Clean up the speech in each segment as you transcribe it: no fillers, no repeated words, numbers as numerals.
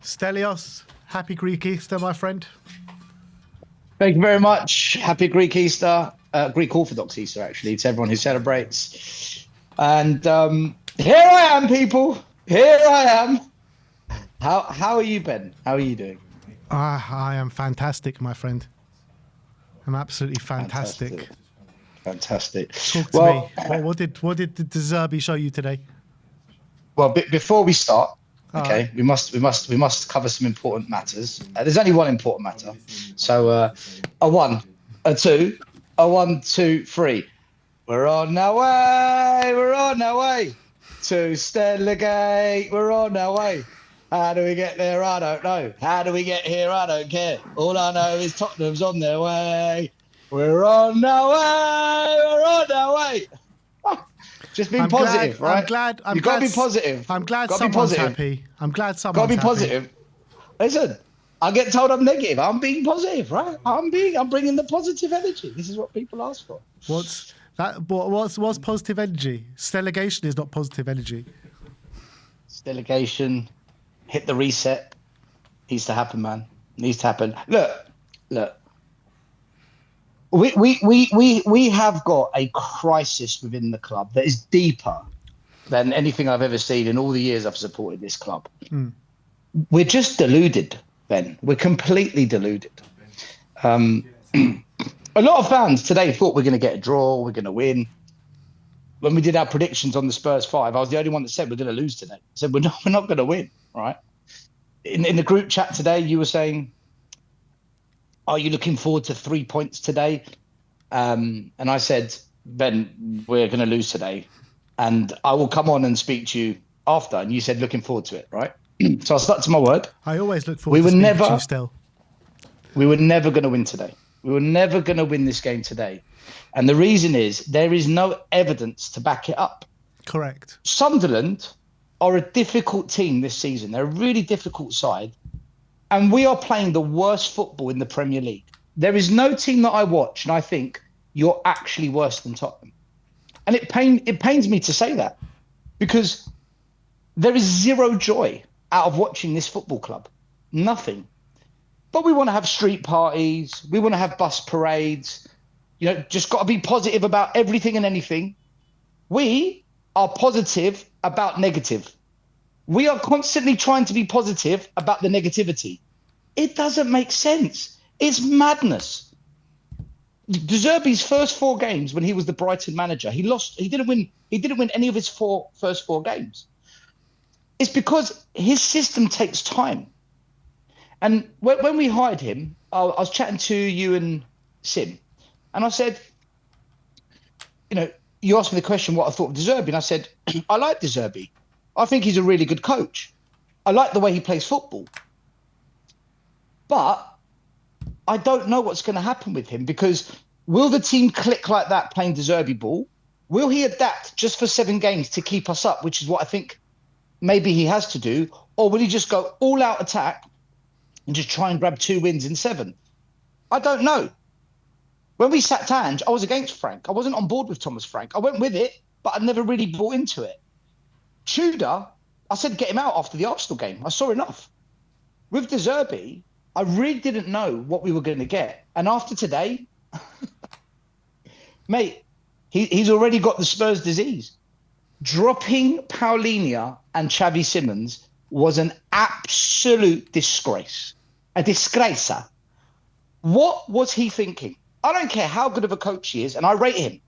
Stelios, happy Greek Easter, my friend. Thank you very much. Happy Greek Easter, Greek Orthodox Easter, actually, to everyone who celebrates. And here I am, people. Here I am. How are you, Ben? How are you doing? I am fantastic, my friend. I'm absolutely fantastic. Fantastic. Talk to me. What did the De Zerbi show you today? Well, before we start, okay, right. we must cover some important matters. There's only one important matter. So a one, a two, a 1, 2, 3. We're on our way. We're on our way to Stellagate. We're on our way. How do we get there? I don't know. How do we get here? I don't care. All I know is Tottenham's on their way. We're on our way. We're on our way. Just being positive, right? You got to be positive. I'm glad Got to be someone's positive. happy. I'm glad Got to someone's be happy. positive. Listen, I get told I'm negative. I'm being positive, right? I'm bringing the positive energy. This is what people ask for. What's positive energy? Relegation is not positive energy. Delegation, hit the reset. Needs to happen, man. Needs to happen. Look. We have got a crisis within the club that is deeper than anything I've ever seen in all the years I've supported this club. We're just deluded, Ben. We're completely deluded. A lot of fans today thought we're going to get a draw, we're going to win. When we did our predictions on the Spurs 5, I was the only one that said we're going to lose today. I said we're not going to win, right? In the group chat today, you were saying, are you looking forward to 3 points today? And I said, Ben, we're going to lose today. And I will come on and speak to you after. And you said, looking forward to it, right? So I stuck to my word. I always look forward to speaking to you still. We were never going to win today. We were never going to win this game today. And the reason is there is no evidence to back it up. Correct. Sunderland are a difficult team this season. They're a really difficult side. And we are playing the worst football in the Premier League. There is no team that I watch and I think you're actually worse than Tottenham. And it pains me to say that because there is zero joy out of watching this football club. Nothing. But we want to have street parties. We want to have bus parades. You know, just got to be positive about everything and anything. We are positive about negative. We are constantly trying to be positive about the negativity. It doesn't make sense. It's madness. De Zerbi's first 4 games when he was the Brighton manager, he lost. He didn't win any of his first 4 games. It's because his system takes time. And when we hired him, I was chatting to you and Sim, and I said, you know, you asked me the question what I thought of De Zerbi, and I said, I like De Zerbi. I think he's a really good coach. I like the way he plays football. But I don't know what's going to happen with him because will the team click like that playing De Zerbi ball? Will he adapt just for 7 games to keep us up, which is what I think maybe he has to do? Or will he just go all out attack and just try and grab 2 wins in 7? I don't know. When we sacked Ange, I was against Frank. I wasn't on board with Thomas Frank. I went with it, but I never really bought into it. Tudor, I said get him out after the Arsenal game. I saw enough. With De Zerbi, I really didn't know what we were going to get. And after today, mate, he's already got the Spurs disease. Dropping Paulinho and Xavi Simons was an absolute disgrace. A disgracer. What was he thinking? I don't care how good of a coach he is, and I rate him.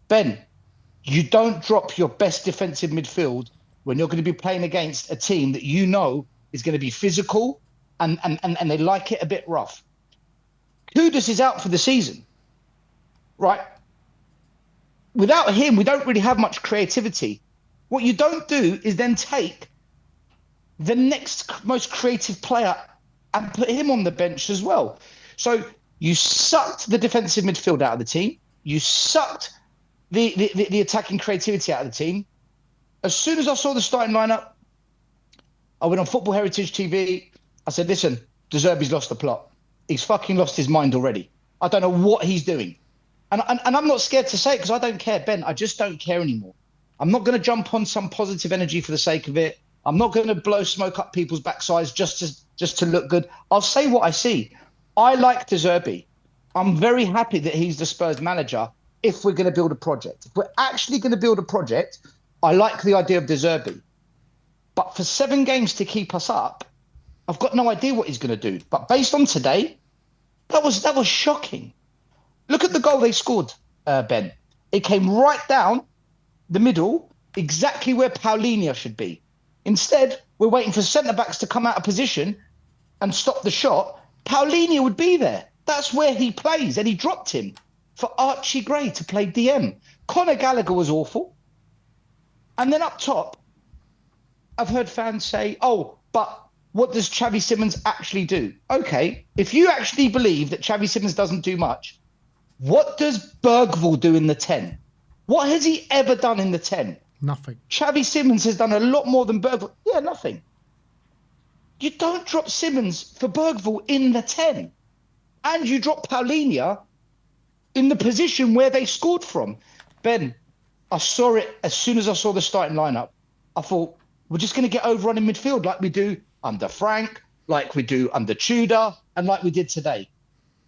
Ben, you don't drop your best defensive midfield when you're going to be playing against a team that you know is going to be physical and they like it a bit rough. Kudus is out for the season, right? Without him, we don't really have much creativity. What you don't do is then take the next most creative player and put him on the bench as well. So you sucked the defensive midfield out of the team. You sucked the attacking creativity out of the team. As soon as I saw the starting lineup, I went on Football Heritage TV. I said, listen, De Zerbi's lost the plot. He's fucking lost his mind already. I don't know what he's doing. And I'm not scared to say it because I don't care, Ben. I just don't care anymore. I'm not going to jump on some positive energy for the sake of it. I'm not going to blow smoke up people's backsides just to look good. I'll say what I see. I like De Zerbi. I'm very happy that he's the Spurs manager if we're going to build a project. If we're actually going to build a project, I like the idea of De Zerbi. But for 7 games to keep us up, I've got no idea what he's going to do. But based on today, that was shocking. Look at the goal they scored, Ben. It came right down the middle, exactly where Paulinho should be. Instead, we're waiting for centre-backs to come out of position and stop the shot. Paulinho would be there. That's where he plays, and he dropped him for Archie Gray to play DM. Conor Gallagher was awful. And then up top, I've heard fans say, oh, but what does Xavi Simons actually do? Okay, if you actually believe that Xavi Simons doesn't do much, what does Bergvall do in the 10? What has he ever done in the 10? Nothing. Xavi Simons has done a lot more than Bergvall. Yeah, nothing. You don't drop Simons for Bergvall in the 10. And you drop Paulinho in the position where they scored from. Ben, I saw it as soon as I saw the starting lineup. I thought, we're just going to get overrun in midfield like we do under Frank, like we do under Tudor, and like we did today.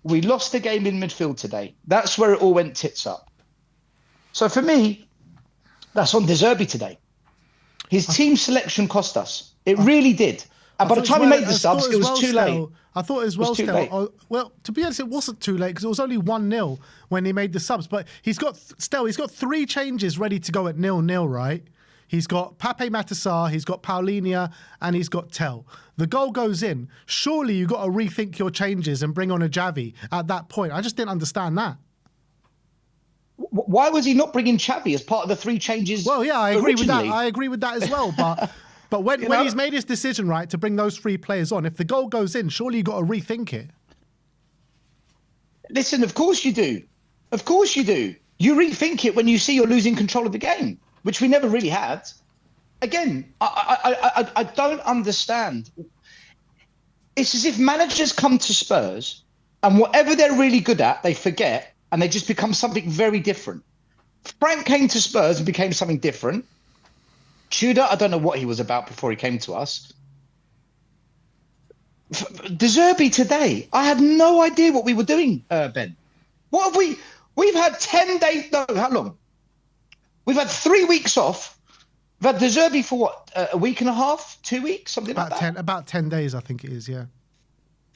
We lost the game in midfield today. That's where it all went tits up. So for me, that's on De Zerbi today. His team selection cost us. It really did. And by the time he made the subs, it was too late. I thought as well, still. Well, to be honest, it wasn't too late because it was only 1-0 when he made the subs. But he's got 3 changes ready to go at 0-0, right? He's got Pape Matar, he's got Paulinho, and he's got Tell. The goal goes in. Surely you've got to rethink your changes and bring on a Xavi at that point. I just didn't understand that. Why was he not bringing Xavi as part of the 3 changes? Well, yeah, I agree with that. I agree with that as well. But when he's made his decision, right, to bring those 3 players on, if the goal goes in, surely you've got to rethink it. Listen, of course you do. Of course you do. You rethink it when you see you're losing control of the game, which we never really had. Again, I don't understand. It's as if managers come to Spurs and whatever they're really good at, they forget and they just become something very different. Frank came to Spurs and became something different. Tudor, I don't know what he was about before he came to us. De Zerbi today, I had no idea what we were doing, Ben. What have we... We've had 10 days... No, how long? We've had 3 weeks off. We've had De Zerbi for what? A week and a half? 2 weeks? Something like that? About 10 days, I think it is, yeah.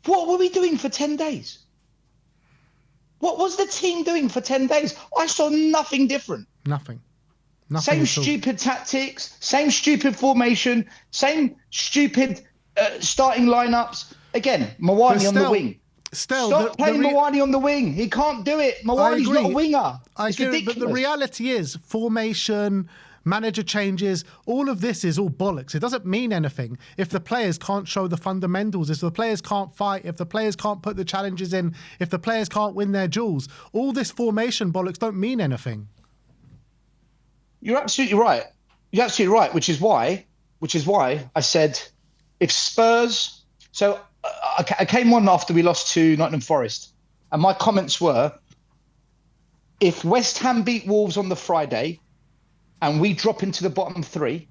What were we doing for 10 days? What was the team doing for 10 days? I saw nothing different. Nothing. Same stupid tactics, same stupid formation, same stupid starting lineups. Again, Mawani on the wing. Stop playing Mawani on the wing. He can't do it. Mawani's not a winger. It's ridiculous. But the reality is formation, manager changes, all of this is all bollocks. It doesn't mean anything if the players can't show the fundamentals, if the players can't fight, if the players can't put the challenges in, if the players can't win their duels. All this formation bollocks don't mean anything. You're absolutely right. You're absolutely right, which is why I said if Spurs... So I came on after we lost to Nottingham Forest, and my comments were, if West Ham beat Wolves on the Friday and we drop into the bottom 3,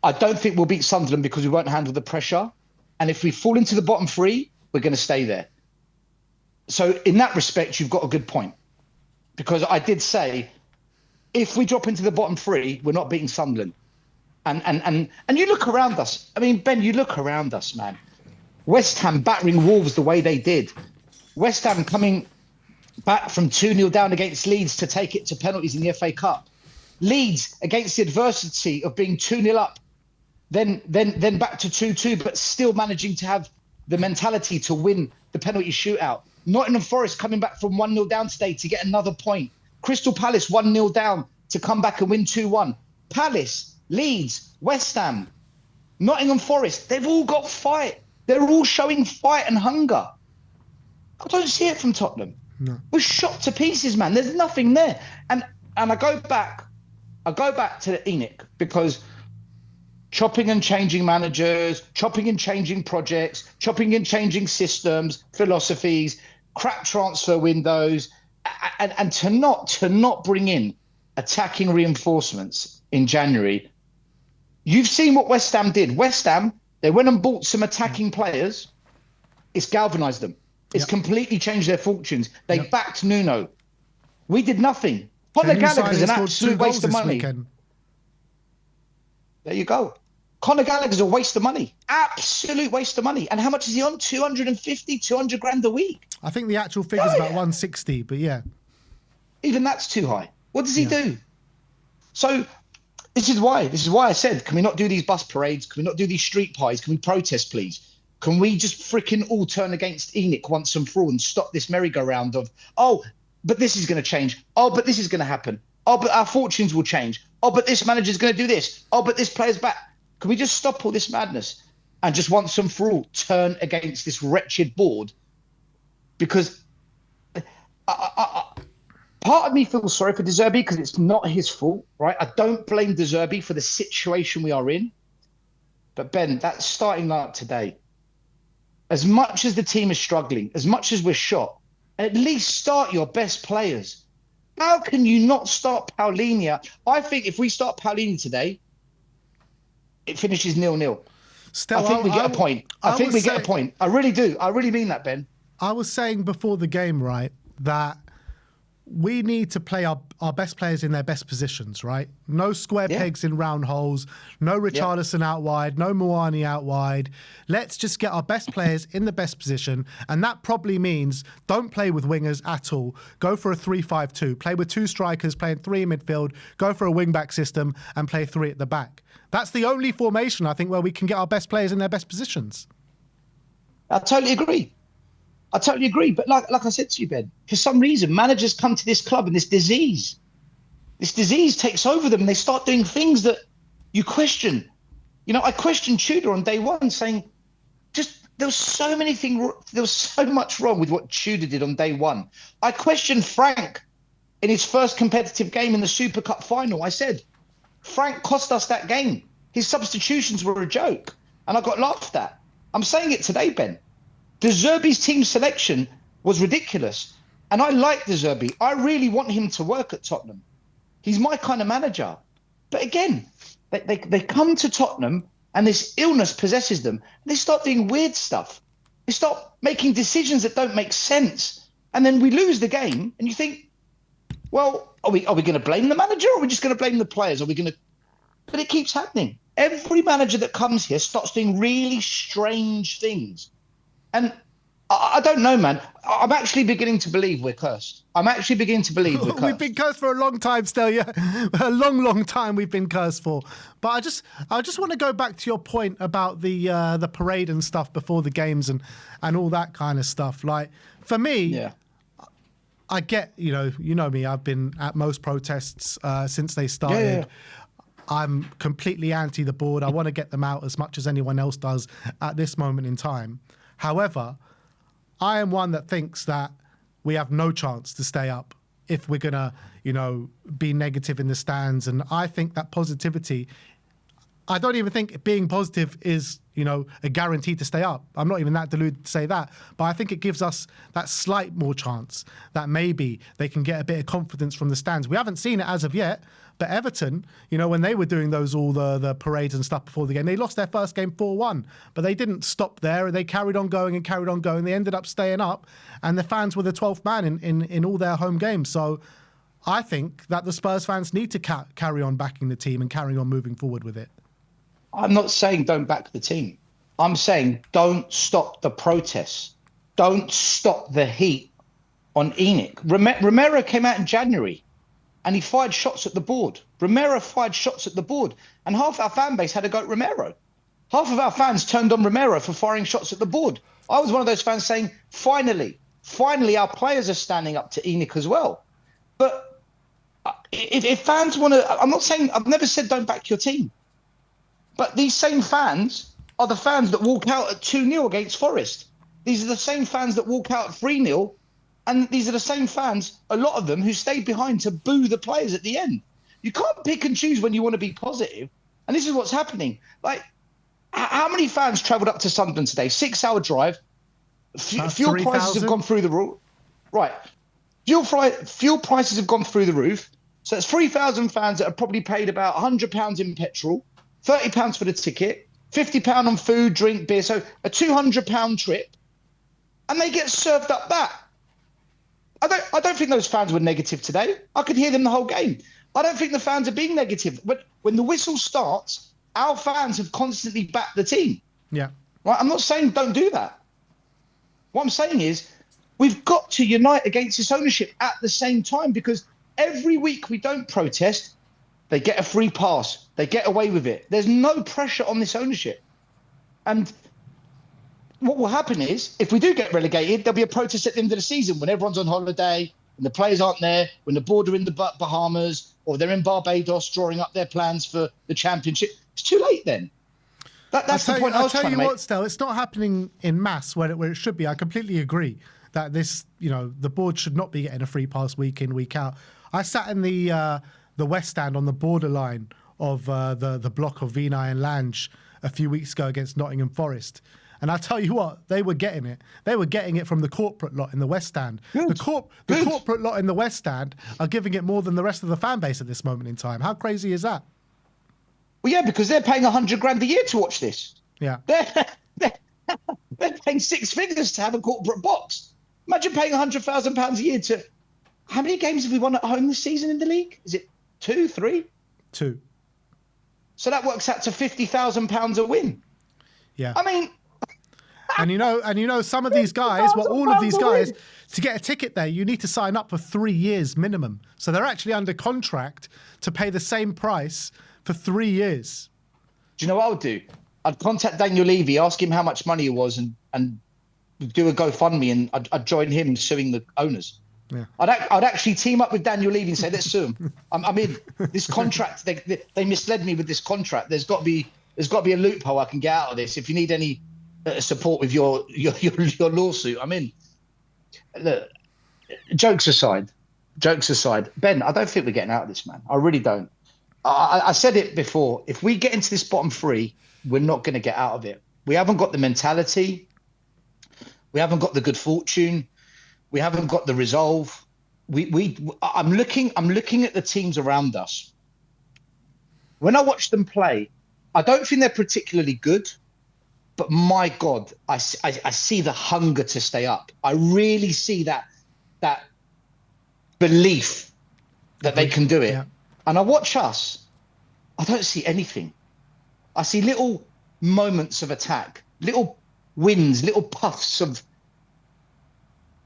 I don't think we'll beat Sunderland because we won't handle the pressure. And if we fall into the bottom 3, we're going to stay there. So in that respect, you've got a good point. Because I did say, if we drop into the bottom 3, we're not beating Sunderland. And you look around us. I mean, Ben, you look around us, man. West Ham battering Wolves the way they did. West Ham coming back from 2-0 down against Leeds to take it to penalties in the FA Cup. Leeds against the adversity of being 2-0 up, then back to 2-2, but still managing to have the mentality to win the penalty shootout. Nottingham Forest coming back from 1-0 down today to get another point. Crystal Palace 1-0 down to come back and win 2-1. Palace, Leeds, West Ham, Nottingham Forest, they've all got fight. They're all showing fight and hunger. I don't see it from Tottenham. No. We're shot to pieces, man. There's nothing there. And I go back to Enoch because chopping and changing managers, chopping and changing projects, chopping and changing systems, philosophies, crap transfer windows, and to not bring in attacking reinforcements in January You've seen what West Ham did. West Ham, they went and bought some attacking players. It's galvanised them. It's completely changed their fortunes. They backed Nuno. We did nothing. Conor Gallagher's an absolute waste of money. Weekend. There you go. Conor Gallagher's a waste of money. Absolute waste of money. And how much is he on? 250, 200 grand a week? I think the actual figure's about 160, but yeah. Even that's too high. What does he do? So this is why I said, can we not do these bus parades? Can we not do these street pies? Can we protest, please? Can we just freaking all turn against ENIC once and for all and stop this merry-go-round of, oh, but this is going to change. Oh, but this is going to happen. Oh, but our fortunes will change. Oh, but this manager's going to do this. Oh, but this player's back. Can we just stop all this madness and just once and for all turn against this wretched board? Because part of me feels sorry for De Zerbi because it's not his fault, right? I don't blame De Zerbi for the situation we are in. But Ben, that starting lineup today, as much as the team is struggling, as much as we're shot, at least start your best players. How can you not start Paulinho? I think if we start Paulinho today, it finishes 0-0. I think we get a point. I think we get a point. I really do. I really mean that, Ben. I was saying before the game, right, that we need to play our best players in their best positions, right? No square pegs in round holes, no Richarlison out wide, no Muani out wide. Let's just get our best players in the best position, and that probably means don't play with wingers at all. Go for a 3-5-2. Play with 2 strikers, playing 3 in midfield. Go for a wing-back system and play 3 at the back. That's the only formation, I think, where we can get our best players in their best positions. I totally agree. But like I said to you, Ben, for some reason, managers come to this club and this disease takes over them and they start doing things that you question. You know, I questioned Tudor on day one saying, there was so much wrong with what Tudor did on day one. I questioned Frank in his first competitive game in the Super Cup final. I said, Frank cost us that game. His substitutions were a joke and I got laughed at. I'm saying it today, Ben. De Zerbi's team selection was ridiculous. And I like De Zerbi. I really want him to work at Tottenham. He's my kind of manager. But again, they come to Tottenham and this illness possesses them. And they start doing weird stuff. They start making decisions that don't make sense. And then we lose the game. And you think, well, are we going to blame the manager or are we just going to blame the players? But it keeps happening. Every manager that comes here starts doing really strange things. And I don't know, man. I'm actually beginning to believe we're cursed. We've been cursed for a long time still, yeah. A long, long time we've been cursed for. But I just want to go back to your point about the parade and stuff before the games and all that kind of stuff. Like, for me, I get, you know me, I've been at most protests since they started. Yeah. I'm completely anti the board. I want to get them out as much as anyone else does at this moment in time. However, I am one that thinks that we have no chance to stay up if we're going to, be negative in the stands. And I think that positivity, I don't even think being positive is, a guarantee to stay up. I'm not even that deluded to say that. But I think it gives us that slight more chance that maybe they can get a bit of confidence from the stands. We haven't seen it as of yet. But Everton, when they were doing all the parades and stuff before the game, they lost their first game 4-1. But they didn't stop there. They carried on going. They ended up staying up. And the fans were the 12th man in all their home games. So I think that the Spurs fans need to carry on backing the team and carry on moving forward with it. I'm not saying don't back the team. I'm saying don't stop the protests. Don't stop the heat on ENIC. Romero came out in January. And he fired shots at the board. Romero fired shots at the board. And half our fan base had a go at Romero. Half of our fans turned on Romero for firing shots at the board. I was one of those fans saying, finally our players are standing up to ENIC as well. But if fans want to, I've never said don't back your team. But these same fans are the fans that walk out at 2-0 against Forest. These are the same fans that walk out at 3-0. And these are the same fans, a lot of them, who stayed behind to boo the players at the end. You can't pick and choose when you want to be positive. And this is what's happening. Like, how many fans travelled up to Sunderland today? 6-hour drive. Fuel prices have gone through the roof. Right. Fuel prices have gone through the roof. So it's 3,000 fans that have probably paid about £100 in petrol, £30 for the ticket, £50 on food, drink, beer. So a £200 trip, and they get served up that. I don't think those fans were negative today. I could hear them the whole game. I don't think the fans are being negative. But when the whistle starts, our fans have constantly backed the team. Yeah. Right? I'm not saying don't do that. What I'm saying is we've got to unite against this ownership at the same time, because every week we don't protest, they get a free pass. They get away with it. There's no pressure on this ownership. And what will happen is, if we do get relegated, there'll be a protest at the end of the season when everyone's on holiday, when the players aren't there, when the board are in the Bahamas, or they're in Barbados drawing up their plans for the championship. It's too late then. That's the point I was trying to make. I'll tell you what, Stel, it's not happening in mass where it should be. I completely agree that this, the board should not be getting a free pass week in, week out. I sat in the West Stand on the borderline of the block of Vinay and Lange a few weeks ago against Nottingham Forest. And I tell you what, they were getting it. They were getting it from the corporate lot in the West Stand. Good. The corporate lot in the West Stand are giving it more than the rest of the fan base at this moment in time. How crazy is that? Well, yeah, because they're paying £100,000 a year to watch this. Yeah. They're paying six figures to have a corporate box. Imagine paying £100,000 a year to... How many games have we won at home this season in the league? Is it 2, 3? 2. So that works out to £50,000 a win. Yeah. I mean... And some of these guys, all of these guys, to get a ticket there, you need to sign up for 3 years minimum. So they're actually under contract to pay the same price for 3 years. Do you know what I would do? I'd contact Daniel Levy, ask him how much money it was, and do a GoFundMe, and I'd join him suing the owners. Yeah. I'd actually team up with Daniel Levy and say, let's sue him. I'm in. This contract, they misled me with this contract. There's got to be a loophole I can get out of this. If you need any support with your lawsuit, I'm in. Look, jokes aside, Ben, I don't think we're getting out of this, man. I really don't. I said it before. If we get into this bottom 3, we're not going to get out of it. We haven't got the mentality. We haven't got the good fortune. We haven't got the resolve. I'm looking at the teams around us. When I watch them play, I don't think they're particularly good. But my God, I see the hunger to stay up. I really see that belief that they can do it. Yeah. And I watch us. I don't see anything. I see little moments of attack, little wins, little puffs of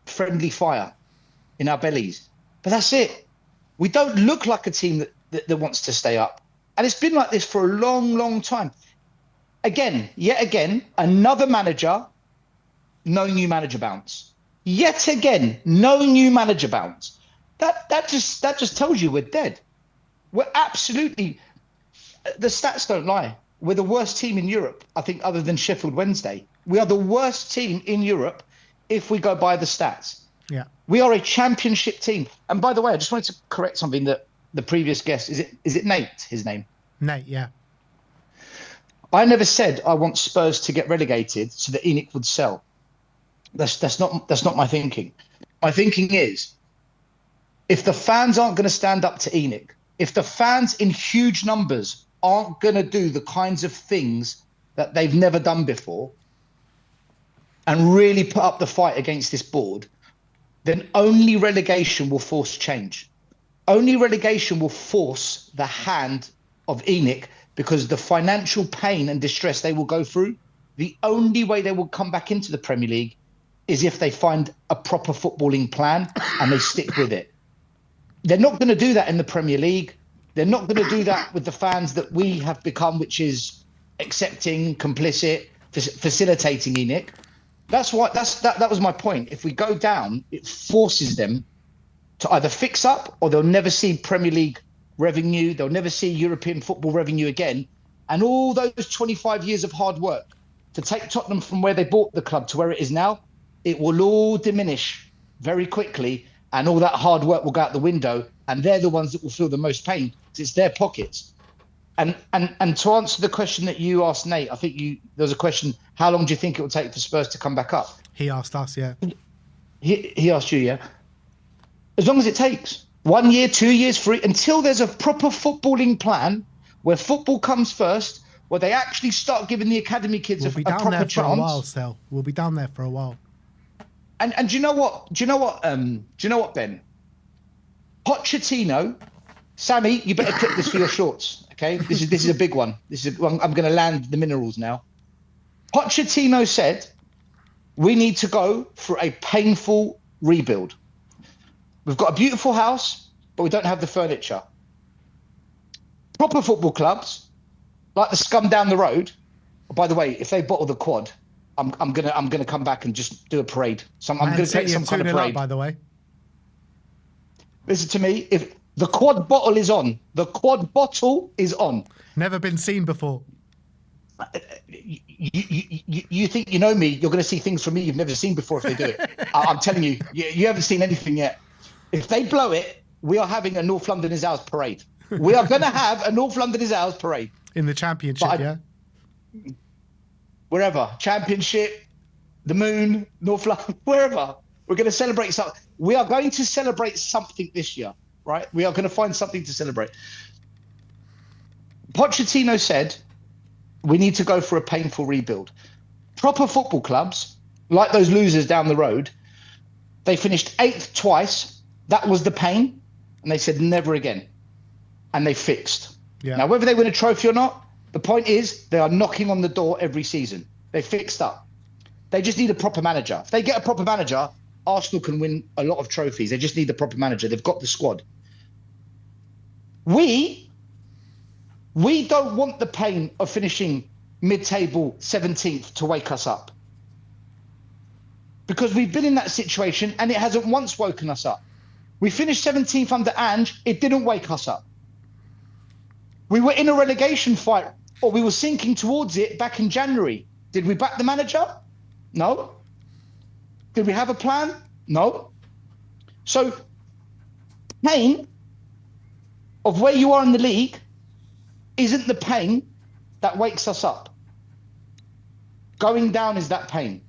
friendly fire in our bellies. But that's it. We don't look like a team that wants to stay up. And it's been like this for a long, long time. Yet again, another manager, no new manager bounce. Yet again, no new manager bounce. That just tells you we're dead. We're absolutely, the stats don't lie. We're the worst team in Europe, I think, other than Sheffield Wednesday. We are the worst team in Europe if we go by the stats. Yeah. We are a championship team. And by the way, I just wanted to correct something that the previous guest, is it Nate, his name? Nate, yeah. I never said I want Spurs to get relegated so that ENIC would sell. That's not my thinking. My thinking is, if the fans aren't going to stand up to ENIC, if the fans in huge numbers aren't going to do the kinds of things that they've never done before and really put up the fight against this board, then only relegation will force change. Only relegation will force the hand of ENIC, because the financial pain and distress they will go through, the only way they will come back into the Premier League is if they find a proper footballing plan and they stick with it. They're not going to do that in the Premier League. They're not going to do that with the fans that we have become, which is accepting, complicit, facilitating ENIC. That was my point. If we go down, it forces them to either fix up, or they'll never see Premier League revenue. They'll never see European football revenue again. And all those 25 years of hard work to take Tottenham from where they bought the club to where it is now, it will all diminish very quickly, and all that hard work will go out the window, and they're the ones that will feel the most pain, because it's their pockets. And to answer the question that you asked, Nate, I think there was a question, how long do you think it will take for Spurs to come back up? He asked us, yeah. He asked you, yeah. As long as it takes. 1 year, 2 years, 3, until there's a proper footballing plan where football comes first, where they actually start giving the academy kids We'll be a down proper there for chance. a while, Stel. We'll be down there for a while. And do you know what? Do you know what, Ben? Pochettino, Sammy, you better clip this for your shorts. Okay, this is a big one. I'm going to land the minerals now. Pochettino said we need to go for a painful rebuild. We've got a beautiful house, but we don't have the furniture. Proper football clubs, like the scum down the road. By the way, if they bottle the quad, I'm gonna come back and just do a parade. I'm gonna create some kind of parade. Up, by the way. Listen to me. If the quad bottle is on, the quad bottle is on. Never been seen before. You think you know me? You're going to see things from me you've never seen before if they do it. I'm telling you, you haven't seen anything yet. If they blow it, we are having a North London is ours parade. We are going to have a North London is ours parade. In the championship, yeah? Wherever. Championship, the moon, North London, wherever. We're going to celebrate something. We are going to celebrate something this year, right? We are going to find something to celebrate. Pochettino said we need to go for a painful rebuild. Proper football clubs, like those losers down the road, they finished 8th twice. That was the pain. And they said never again. And they fixed. Yeah. Now, whether they win a trophy or not, the point is they are knocking on the door every season. They fixed up. They just need a proper manager. If they get a proper manager, Arsenal can win a lot of trophies. They just need the proper manager. They've got the squad. We don't want the pain of finishing mid-table 17th to wake us up. Because we've been in that situation and it hasn't once woken us up. We finished 17th under Ange. It didn't wake us up. We were in a relegation fight, or we were sinking towards it back in January. Did we back the manager? No. Did we have a plan? No. So, pain of where you are in the league isn't the pain that wakes us up. Going down is that pain.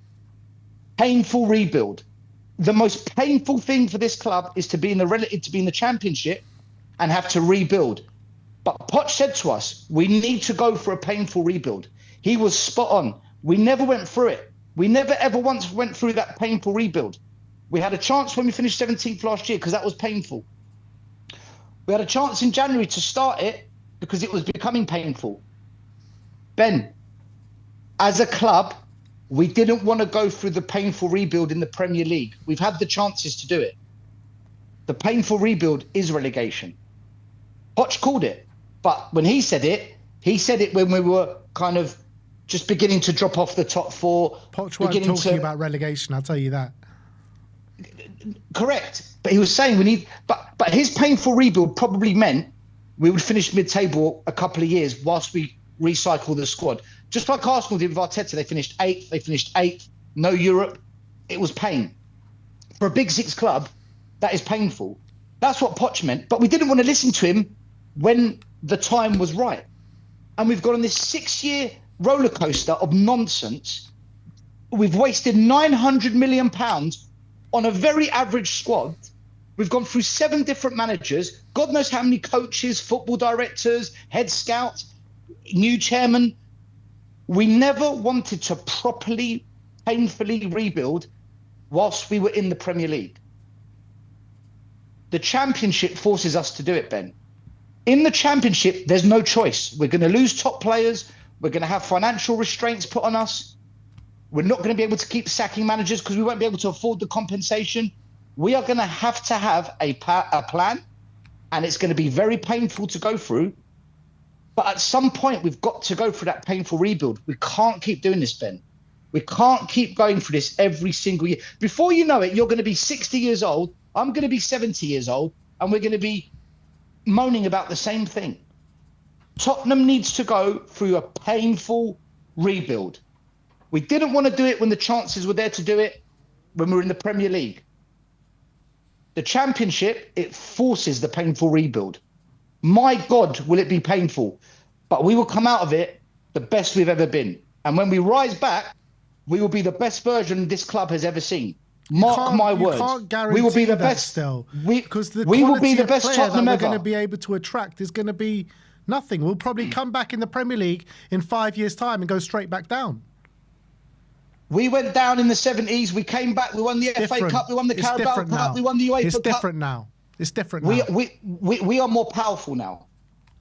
Painful rebuild. The most painful thing for this club is to be in the championship and have to rebuild. But Poch said to us, we need to go for a painful rebuild. He was spot on. We never went through it. We never ever once went through that painful rebuild. We had a chance when we finished 17th last year because that was painful. We had a chance in January to start it because it was becoming painful. Ben, as a club, we didn't want to go through the painful rebuild in the Premier League. We've had the chances to do it. The painful rebuild is relegation. Poch called it. But when he said it when we were kind of just beginning to drop off the top four. Poch weren't talking about relegation, I'll tell you that. Correct. But he was saying we need... But his painful rebuild probably meant we would finish mid-table a couple of years whilst we recycle the squad. Just like Arsenal did with Arteta. They finished eighth, no Europe. It was pain. For a Big Six club, that is painful. That's what Poch meant. But we didn't want to listen to him when the time was right. And we've got on this 6-year roller coaster of nonsense. We've wasted £900 million on a very average squad. We've gone through 7 different managers, God knows how many coaches, football directors, head scouts, new chairman. We never wanted to properly, painfully rebuild whilst we were in the Premier League. The Championship forces us to do it, Ben. In the Championship, there's no choice. We're going to lose top players. We're going to have financial restraints put on us. We're not going to be able to keep sacking managers because we won't be able to afford the compensation. We are going to have a plan, and it's going to be very painful to go through. But at some point, we've got to go through that painful rebuild. We can't keep doing this, Ben. We can't keep going through this every single year. Before you know it, you're going to be 60 years old. I'm going to be 70 years old, and we're going to be moaning about the same thing. Tottenham needs to go through a painful rebuild. We didn't want to do it when the chances were there to do it when we were in the Premier League. The Championship, it forces the painful rebuild. My God, will it be painful? But we will come out of it the best we've ever been. And when we rise back, we will be the best version this club has ever seen. Mark my words. You can't guarantee we will be the that best. Still, We because the will be quality the of best player Tottenham that we're ever. going to be able to attract is going to be Nothing. We'll probably come back in the Premier League in 5 years' time and go straight back down. We went down in the 70s. We came back. We won the FA Cup. We won the Carabao Cup. We won the UEFA Cup. It's different now. It's different now. We are more powerful now.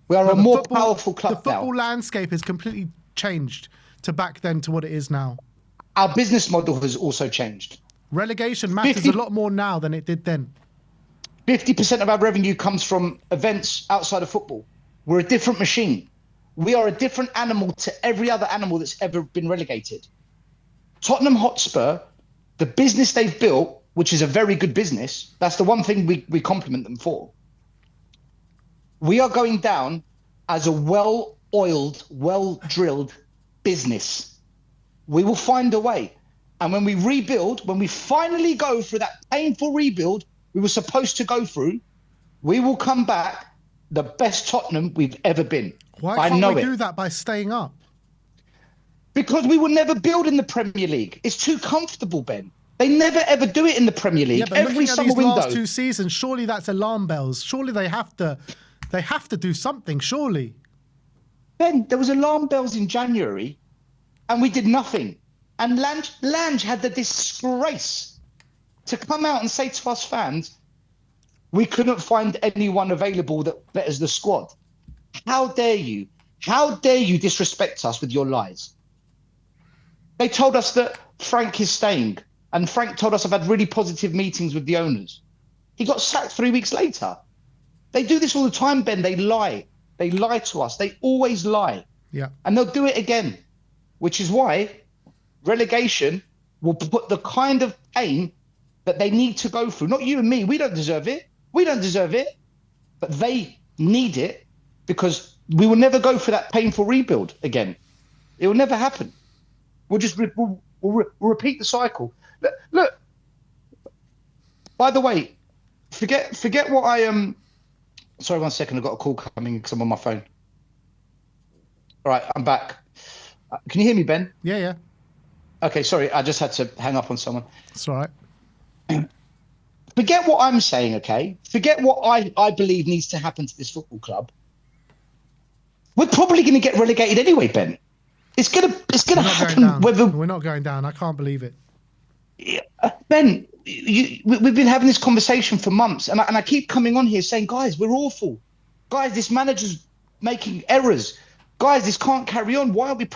We are a more powerful club now. The football landscape has completely changed to back then to what it is now. Our business model has also changed. Relegation matters a lot more now than it did then. 50% of our revenue comes from events outside of football. We're a different machine. We are a different animal to every other animal that's ever been relegated. Tottenham Hotspur, the business they've built, which is a very good business, that's the one thing we compliment them for. We are going down as a well-oiled, well-drilled business. We will find a way. And when we rebuild, when we finally go through that painful rebuild we were supposed to go through, we will come back the best Tottenham we've ever been. Why can't we do that by staying up? Because we will never build in the Premier League. It's too comfortable, Ben. They never ever do it in the Premier League. Yeah, but every looking at these last 2 seasons, surely that's alarm bells. Surely they have to do something, surely. Ben, there was alarm bells in January and we did nothing. And Lange had the disgrace to come out and say to us fans, we couldn't find anyone available that betters the squad. How dare you? How dare you disrespect us with your lies? They told us that Frank is staying, and Frank told us I've had really positive meetings with the owners. He got sacked 3 weeks later. They do this all the time, Ben. They lie. They lie to us. They always lie. Yeah. And they'll do it again, which is why relegation will put the kind of pain that they need to go through. Not you and me. We don't deserve it. We don't deserve it. But they need it because we will never go through that painful rebuild again. It will never happen. We'll just we'll repeat the cycle. Look. By the way, forget what I am. Sorry, 1 second. I've got a call coming because I'm on my phone. All right, I'm back. Can you hear me, Ben? Yeah, yeah. Okay, sorry. I just had to hang up on someone. It's all right. Forget what I'm saying, okay? Forget what I believe needs to happen to this football club. We're probably going to get relegated anyway, Ben. It's gonna happen. We're not going down. I can't believe it. Ben, we've been having this conversation for months, and I keep coming on here saying, guys, we're awful. Guys, this manager's making errors. Guys, this can't carry on. Why are we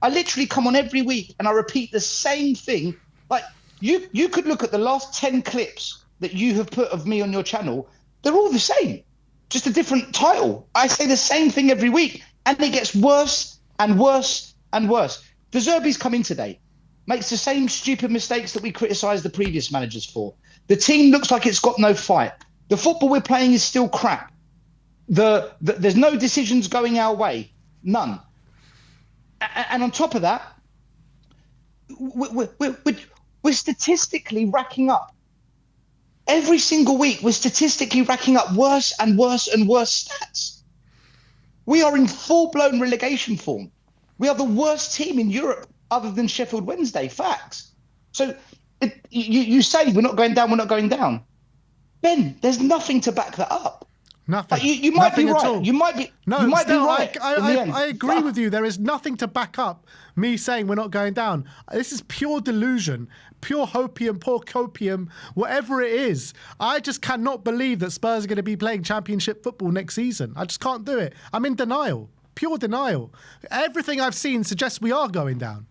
I literally come on every week and I repeat the same thing. Like you could look at the last 10 clips that you have put of me on your channel. They're all the same, just a different title. I say the same thing every week, and it gets worse and worse and worse. De Zerbi's come in today, makes the same stupid mistakes that we criticised the previous managers for. The team looks like it's got no fight. The football we're playing is still crap. There's no decisions going our way, none. And on top of that, we're statistically racking up. Every single week, we're statistically racking up worse and worse and worse stats. We are in full-blown relegation form. We are the worst team in Europe other than Sheffield Wednesday. Facts. So you say we're not going down, we're not going down. Ben, there's nothing to back that up. Nothing. You might nothing be right. All. You might be. No, you might still, be right. I agree with you. There is nothing to back up me saying we're not going down. This is pure delusion, pure hopium, poor copium, whatever it is. I just cannot believe that Spurs are going to be playing Championship football next season. I just can't do it. I'm in denial, pure denial. Everything I've seen suggests we are going down.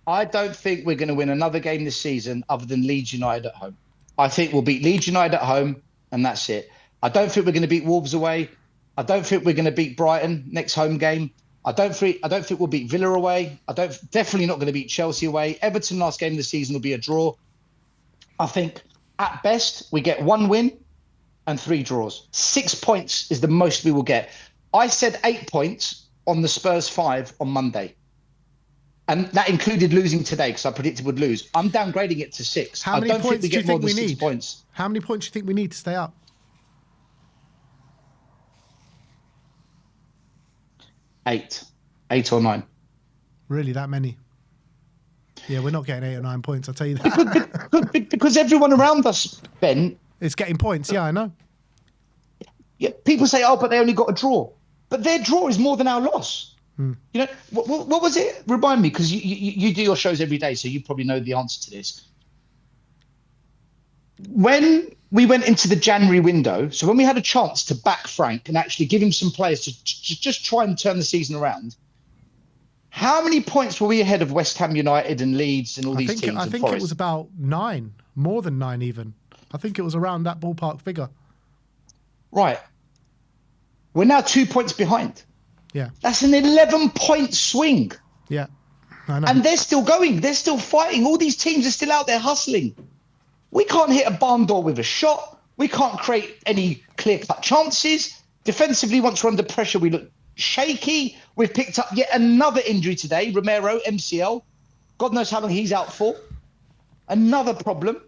I don't think we're going to win another game this season other than Leeds United at home. I think we'll beat Leeds United at home, and that's it. I don't think we're going to beat Wolves away. I don't think we're going to beat Brighton next home game. I don't think we'll beat Villa away. Definitely not going to beat Chelsea away. Everton last game of the season will be a draw. I think at best we get 1 win and 3 draws. 6 points is the most we will get. I said 8 points on the Spurs 5 on Monday. And that included losing today because I predicted we'd lose. I'm downgrading it to 6. How many points do you think we need? 6 points. How many points do you think we need to stay up? 8 or 9. Really, that many? Yeah, we're not getting 8 or 9 points, I'll tell you that. Because everyone around us, Ben... It's getting points, yeah, I know. Yeah, people say, oh, but they only got a draw. but their draw is more than our loss. You know, what was it? Remind me, because you do your shows every day, so you probably know the answer to this. When we went into the January window, so when we had a chance to back Frank and actually give him some players to just try and turn the season around, how many points were we ahead of West Ham United and Leeds and all these teams? I think it was about 9, more than 9 even. I think it was around that ballpark figure. Right. We're now 2 points behind. Yeah. That's an 11-point swing. Yeah, I know. And they're still going. They're still fighting. All these teams are still out there hustling. We can't hit a barn door with a shot. We can't create any clear-cut chances. Defensively, once we're under pressure, we look shaky. We've picked up yet another injury today. Romero, MCL. God knows how long he's out for. Another problem.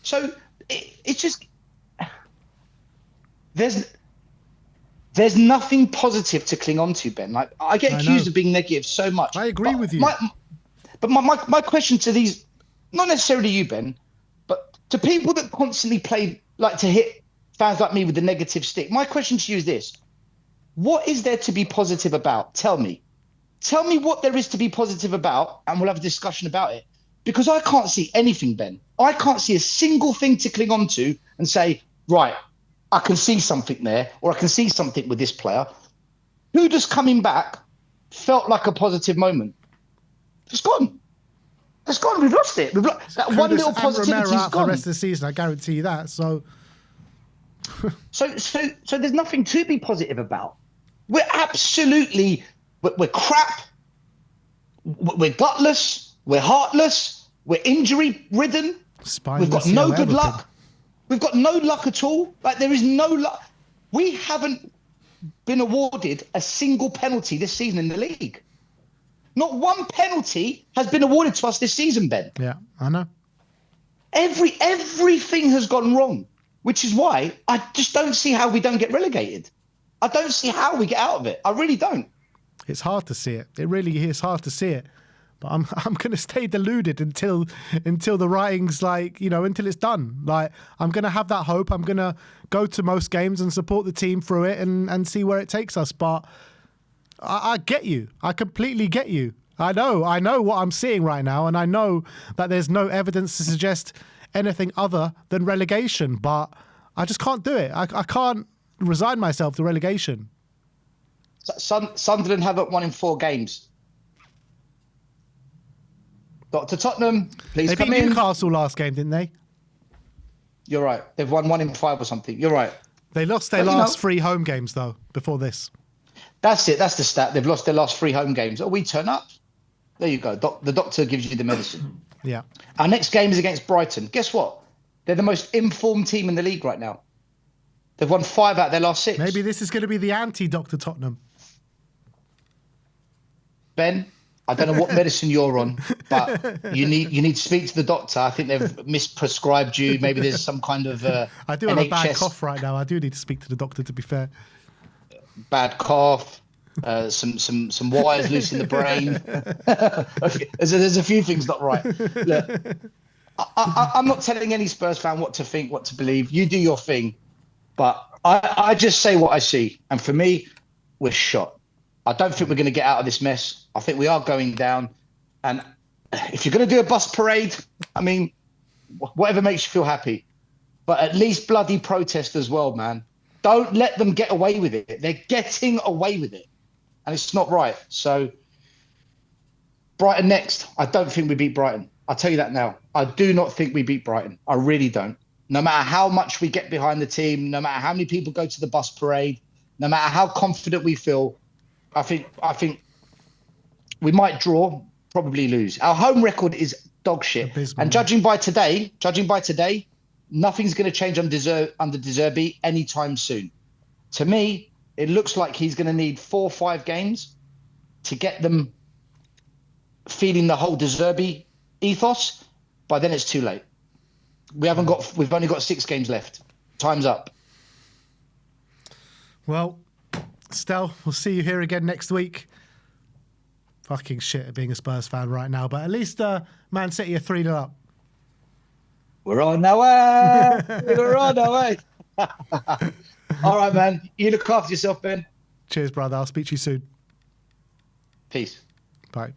So it's just... There's nothing positive to cling on to, Ben. Like, I get accused of being negative so much. I agree with you. But my question to these, not necessarily you, Ben, but to people that constantly like to hit fans like me with the negative stick, my question to you is this. What is there to be positive about? Tell me. Tell me what there is to be positive about, and we'll have a discussion about it. Because I can't see anything, Ben. I can't see a single thing to cling on to and say, right, I can see something there, or I can see something with this player. Who just coming back felt like a positive moment? It's gone. It's gone. We've lost it. That one little positivity is gone. For the rest of the season, I guarantee you that. So there's nothing to be positive about. We're crap. We're gutless. We're heartless. We're injury ridden. We've got no good luck. We've got no luck at all. Like, there is no luck. We haven't been awarded a single penalty this season in the league. Not one penalty has been awarded to us this season, Ben. Yeah, I know. Everything has gone wrong, which is why I just don't see how we don't get relegated. I don't see how we get out of it. I really don't. It's hard to see it. It really is hard to see it. But I'm going to stay deluded until the writing's until it's done. Like, I'm going to have that hope. I'm going to go to most games and support the team through it and see where it takes us. But I get you. I completely get you. I know what I'm seeing right now, and I know that there's no evidence to suggest anything other than relegation. But I just can't do it. I can't resign myself to relegation. Sunderland haven't won in 4 games. Dr. Tottenham, please come in. They beat Newcastle last game, didn't they? You're right. They've won 1 in 5 or something. You're right. They lost their last 3 home games, though, before this. That's it. That's the stat. They've lost their last 3 home games. Oh, we turn up. There you go. The doctor gives you the medicine. Yeah. Our next game is against Brighton. Guess what? They're the most informed team in the league right now. They've won 5 out of their last 6. Maybe this is going to be the anti-Dr. Tottenham. Ben, I don't know what medicine you're on, but you need to speak to the doctor. I think they've misprescribed you. Maybe there's some kind of I do have a bad cough right now. I do need to speak to the doctor, to be fair. Bad cough, some wires loose in the brain. There's a few things not right. Look, I'm not telling any Spurs fan what to think, what to believe. You do your thing, but I just say what I see. And for me, we're shot. I don't think we're going to get out of this mess. I think we are going down. And if you're going to do a bus parade, I mean, whatever makes you feel happy. But at least bloody protest as well, man. Don't let them get away with it. They're getting away with it. And it's not right. So, Brighton next. I don't think we beat Brighton. I'll tell you that now. I do not think we beat Brighton. I really don't. No matter how much we get behind the team, no matter how many people go to the bus parade, no matter how confident we feel, I think we might draw, probably lose. Our home record is dog shit. Abysmal. And judging by today, nothing's going to change under De Zerbi anytime soon. To me, it looks like he's going to need 4 or 5 games to get them feeling the whole De Zerbi ethos. By then, it's too late. We've only got 6 games left. Time's up. Well, Stel, we'll see you here again next week. Fucking shit at being a Spurs fan right now, but at least Man City are 3-0 up. We're on our way. We're on our way. All right, man. You look after yourself, Ben. Cheers, brother. I'll speak to you soon. Peace. Bye.